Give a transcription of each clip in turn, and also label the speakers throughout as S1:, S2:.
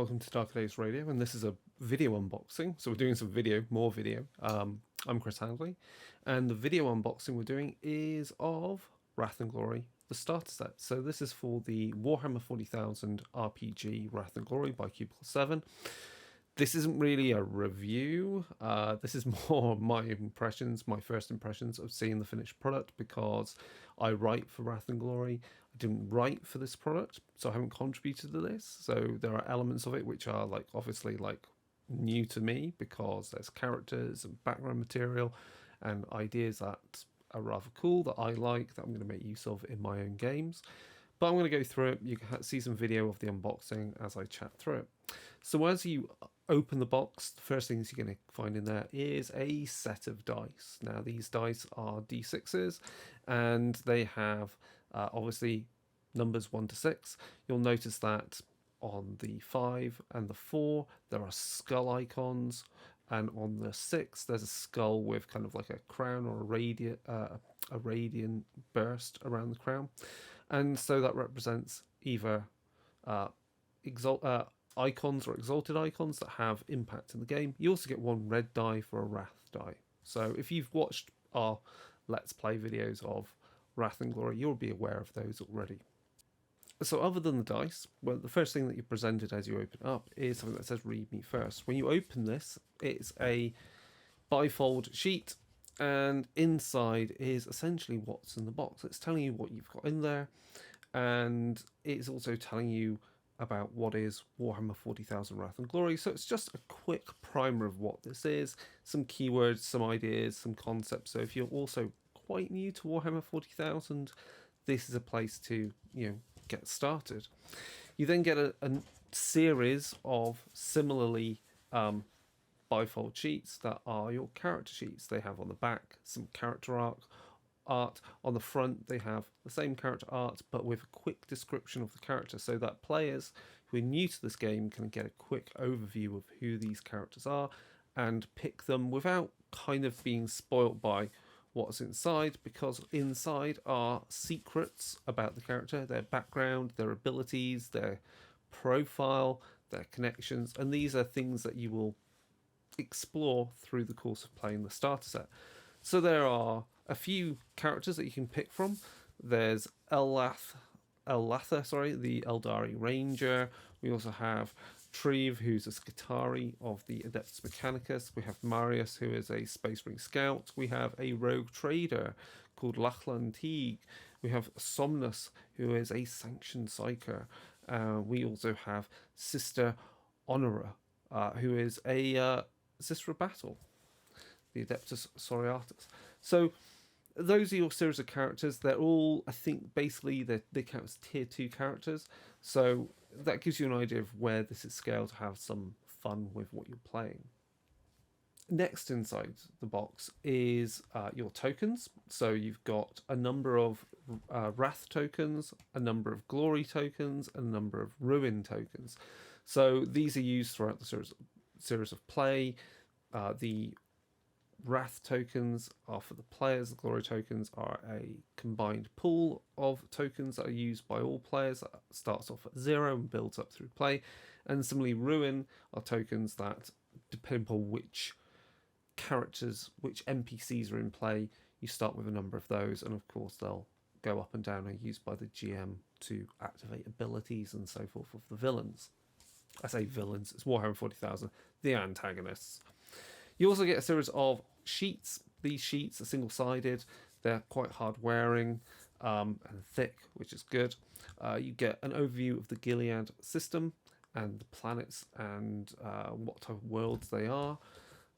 S1: welcome to Darker Days Radio, and this is a video unboxing. So we're doing some more video. I'm Chris Handley, and the video unboxing we're doing is of Wrath and Glory, the starter set. So this is for the Warhammer 40,000 RPG Wrath and Glory by Q+7. This isn't really a review. This is more my impressions, my first impressions of seeing the finished product, because I write for Wrath and Glory. I didn't write for this product, so I haven't contributed to this. So there are elements of it which are obviously new to me, because there's characters and background material and ideas that are rather cool that I like, that I'm going to make use of in my own games. But I'm going to go through it. You can see some video of the unboxing as I chat through it. So as you open the box, the first things you're going to find in there is a set of dice. Now these dice are D6s, and they have obviously numbers 1 to 6. You'll notice that on the 5 and the 4 there are skull icons, and on the 6 there's a skull with kind of like a crown or a radiant burst around the crown, and so that represents either icons or exalted icons that have impact in the game. You also get one red die for a wrath die. So if you've watched our Let's Play videos of Wrath and Glory, you'll be aware of those already. So other than the dice, well, the first thing that you're presented as you open up is something that says read me first. When you open this, it's a bifold sheet, and inside is essentially what's in the box. It's telling you what you've got in there, and it's also telling you about what is Warhammer 40,000 Wrath and Glory. So it's just a quick primer of what this is, some keywords, some ideas, some concepts. So if you're also quite new to Warhammer 40,000, this is a place to get started. You then get a series of similarly bifold sheets that are your character sheets. They have on the back some character art. On the front they have the same character art, but with a quick description of the character, so that players who are new to this game can get a quick overview of who these characters are and pick them without kind of being spoilt by what's inside, because inside are secrets about the character, their background, their abilities, their profile, their connections, and these are things that you will explore through the course of playing the starter set. So there are a few characters that you can pick from. There's Elatha, the Eldari Ranger. We also have Treve, who's a Skitari of the Adeptus Mechanicus. We have Marius, who is a Space Marine Scout. We have a rogue trader called Lachlan Teague. We have Somnus, who is a Sanctioned Psyker. We also have Sister Honora, who is a Sister of Battle, the Adeptus Soriatus. So those are your series of characters. They're all, I think, basically they count as tier 2 characters. So that gives you an idea of where this is scaled to have some fun with what you're playing. Next inside the box is your tokens. So you've got a number of Wrath tokens, a number of Glory tokens, and a number of Ruin tokens. So these are used throughout the series of play. The Wrath tokens are for the players. The Glory tokens are a combined pool of tokens that are used by all players. That starts off at 0 and builds up through play. And similarly, Ruin are tokens that depend upon which characters, which NPCs are in play. You start with a number of those, and of course they'll go up and down and are used by the GM to activate abilities and so forth of the villains. I say villains, it's Warhammer 40,000, the antagonists. You also get a series of sheets. These sheets are single-sided. They're quite hard wearing and thick, which is good. You get an overview of the Gilead system and the planets and what type of worlds they are.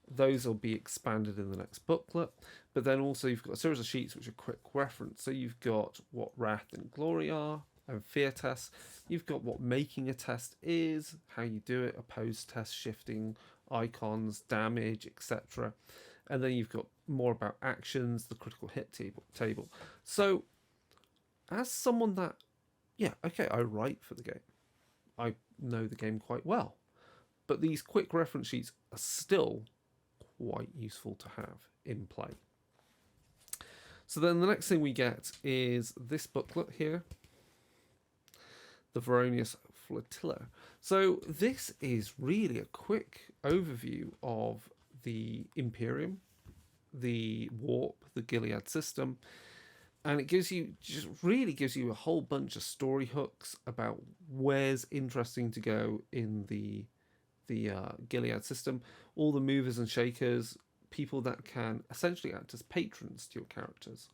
S1: Those will be expanded in the next booklet. But then also you've got a series of sheets which are quick reference. So you've got what Wrath and Glory are, and fear tests. You've got what making a test is, how you do it, opposed test, shifting icons, damage, etc. And then you've got more about actions, the critical hit table. So as someone that, I write for the game, I know the game quite well, but these quick reference sheets are still quite useful to have in play. So then the next thing we get is this booklet here, the Vonius Flotilla. So this is really a quick overview of the Imperium, the Warp, the Gilead system, and it really gives you a whole bunch of story hooks about where's interesting to go in the Gilead system, all the movers and shakers, people that can essentially act as patrons to your characters.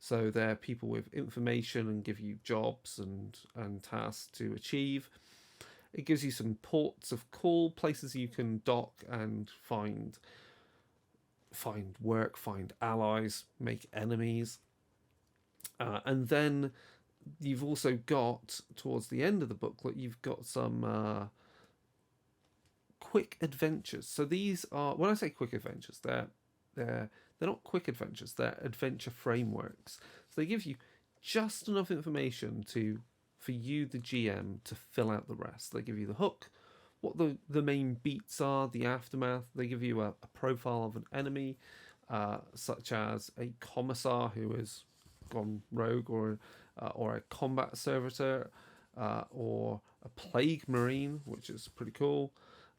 S1: So they're people with information and give you jobs and tasks to achieve. It gives you some ports of call, places you can dock and find work, find allies, make enemies. And then you've also got, towards the end of the booklet, you've got some quick adventures. So these are, when I say quick adventures, they're not quick adventures, they're adventure frameworks. So they give you just enough information for you, the GM, to fill out the rest. They give you the hook, what the main beats are, the aftermath. They give you a profile of an enemy, such as a commissar who has gone rogue, or a combat servitor, or a plague marine, which is pretty cool,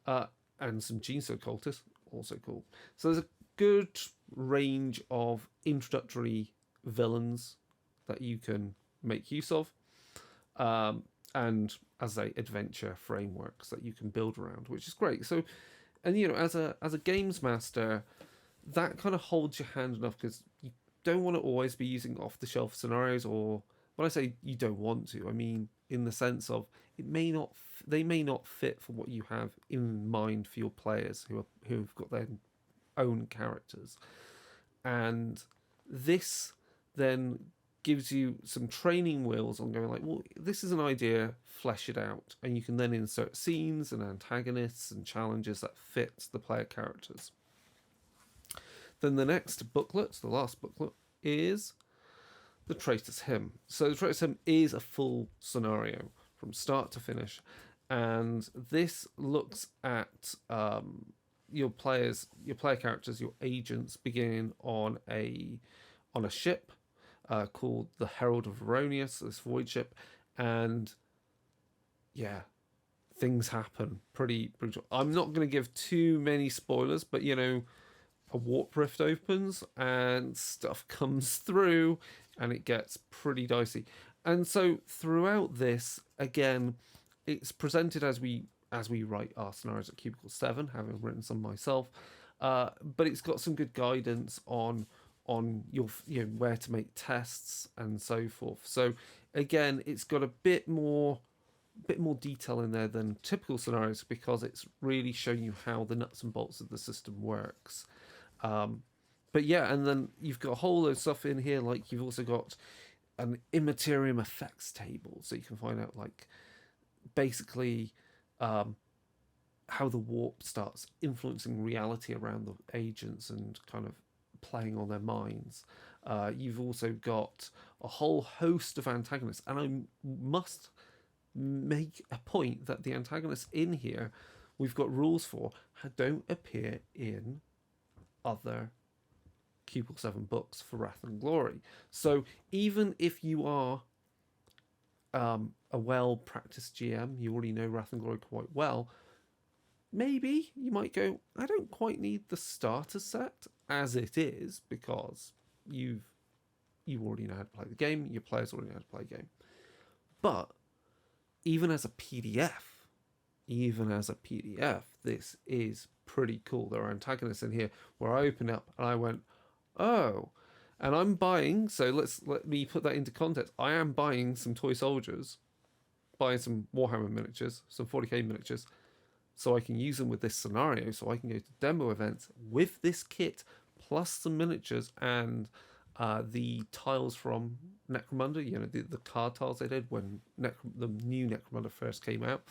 S1: and some genocide cultists, also cool. So there's a good range of introductory villains that you can make use of, and as a adventure frameworks that you can build around, which is great. So, and as a games master, that kind of holds your hand enough, because you don't want to always be using off the shelf scenarios. Or when I say you don't want to, I mean in the sense of they may not fit for what you have in mind for your players who've got their own characters. And this then gives you some training wheels on going like, well, this is an idea, flesh it out, and you can then insert scenes and antagonists and challenges that fit the player characters. Then the next booklet, the last booklet, is the Traitor's Hymn. So the Traitor's Hymn is a full scenario from start to finish, and this looks at your player characters, your agents, beginning on a ship called the Herald of Vonius, this void ship, and yeah, things happen pretty brutal. I'm not going to give too many spoilers, but a warp rift opens and stuff comes through, and it gets pretty dicey. And so throughout this, again, it's presented as we write our scenarios at Cubicle 7, having written some myself, but it's got some good guidance on your where to make tests and so forth. So again, it's got a bit more detail in there than typical scenarios, because it's really showing you how the nuts and bolts of the system works. But yeah, and then you've got a whole load of stuff in here, like you've also got an immaterium effects table, so you can find out like basically how the warp starts influencing reality around the agents and kind of playing on their minds. You've also got a whole host of antagonists, and I must make a point that the antagonists in here we've got rules for don't appear in other Cubicle 7 books for Wrath and Glory. So even if you are a well-practiced GM, you already know Wrath and Glory quite well, maybe you might go, I don't quite need the starter set as it is, because you already know how to play the game, your players already know how to play the game. But even as a PDF, this is pretty cool. There are antagonists in here where I opened up and I went, oh, and I'm buying, so let me put that into context. I am buying some toy soldiers, buying some Warhammer miniatures, some 40k miniatures, so I can use them with this scenario, so I can go to demo events with this kit, plus some miniatures and the tiles from Necromunda, the card tiles they did when the new Necromunda first came out.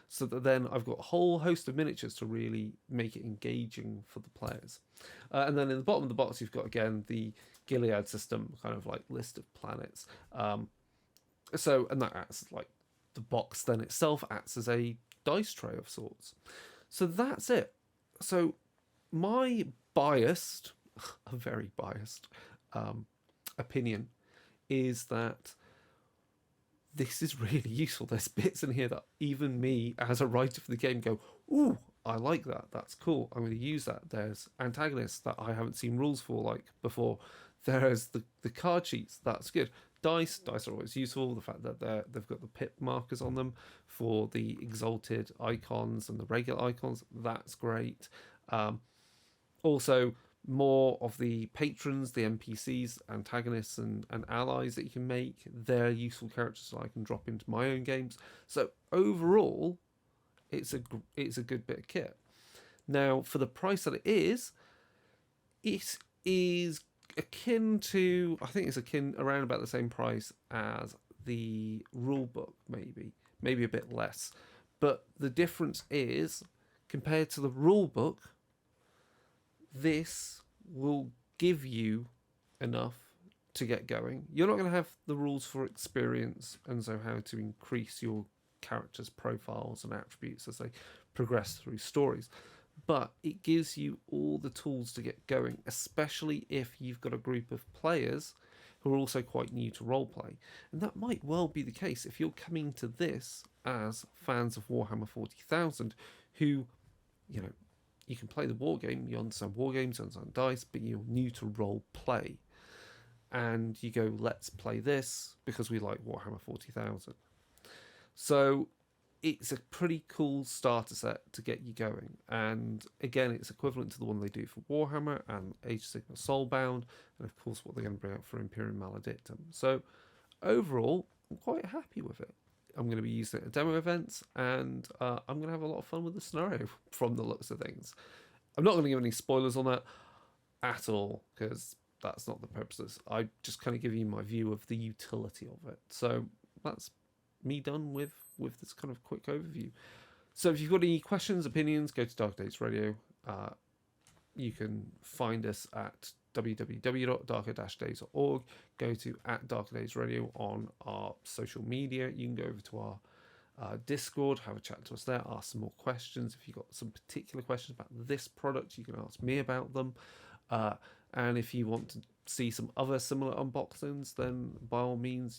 S1: So that then I've got a whole host of miniatures to really make it engaging for the players. And then in the bottom of the box, you've got, again, the Gilead system, kind of like list of planets. And that acts like the box then itself acts as a dice tray of sorts. So that's it. So my biased, a very biased opinion is that this is really useful. There's bits in here that even me, as a writer for the game, go, ooh, I like that. That's cool. I'm going to use that. There's antagonists that I haven't seen rules for like before. There's the card sheets. That's good. Dice are always useful. The fact that they've got the pip markers on them for the exalted icons and the regular icons. That's great. Also, more of the patrons, the NPCs, antagonists, and allies that you can make. They're useful characters that I can drop into my own games. So overall, it's a good bit of kit. Now, for the price that it is akin to, I think it's akin around about the same price as the rule book, maybe a bit less. But the difference is, compared to the rule book, this will give you enough to get going. You're not going to have the rules for experience and so how to increase your characters' profiles and attributes as they progress through stories. But it gives you all the tools to get going, especially if you've got a group of players who are also quite new to roleplay. And that might well be the case if you're coming to this as fans of Warhammer 40,000 who, you can play the war game, you understand war games, you understand dice, but you're new to role play. And you go, let's play this because we like Warhammer 40,000. So it's a pretty cool starter set to get you going. And again, it's equivalent to the one they do for Warhammer and Age of Sigmar Soulbound, and of course what they're going to bring out for Imperium Maledictum. So overall, I'm quite happy with it. I'm going to be using it at demo events, and I'm going to have a lot of fun with the scenario from the looks of things. I'm not going to give any spoilers on that at all, because that's not the purpose. I just kind of give you my view of the utility of it. So that's me done with this kind of quick overview. So if you've got any questions, opinions, go to Dark Days Radio. You can find us at www.darker-days.org. Go to @DarkerDaysRadio on our social media. You can go over to our Discord, have a chat to us there, ask some more questions. If you've got some particular questions about this product, you can ask me about them. And if you want to see some other similar unboxings, then by all means,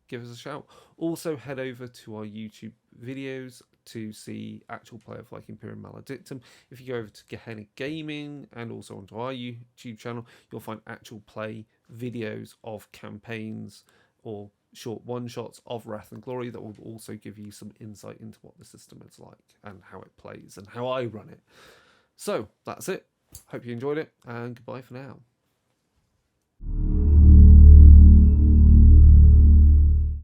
S1: give us a shout. Also, head over to our YouTube videos to see actual play of like Imperium Maledictum. If you go over to Gehenna Gaming and also onto our YouTube channel, you'll find actual play videos of campaigns or short one-shots of Wrath and Glory that will also give you some insight into what the system is like and how it plays and how I run it. So, that's it. Hope you enjoyed it, and goodbye for now.